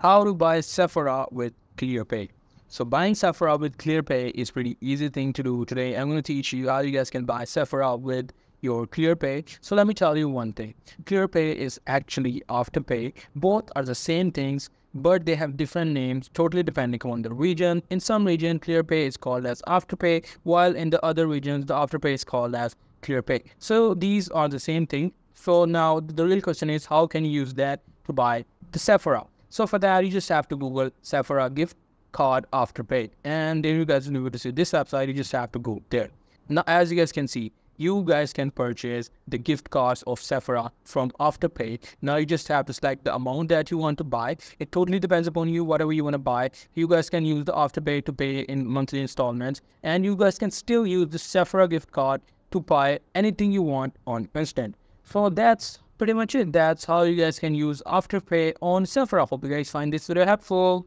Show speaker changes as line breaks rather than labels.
How to buy Sephora with Clearpay. So buying Sephora with Clearpay is pretty easy thing to do. Today I'm going to teach you how you guys can buy Sephora with your Clearpay. So let me tell you one thing. Clearpay is actually Afterpay. Both are the same things, but they have different names totally depending on the region. In some region, Clearpay is called as Afterpay, while in the other regions, the Afterpay is called as Clearpay. So these are the same thing. So now the real question is, how can you use that to buy the Sephora? So for that, you just have to Google Sephora gift card Afterpay, and then you guys will be able to see this website. You just have to go there. Now, as you guys can see, you guys can purchase the gift cards of Sephora from Afterpay. Now you just have to select the amount that you want to buy. It totally depends upon you, whatever you want to buy. You guys can use the Afterpay to pay in monthly installments, and you guys can still use the Sephora gift card to buy anything you want on instant. So that's pretty much it. That's how you guys can use Afterpay on Sephora. Hope you guys find this video helpful.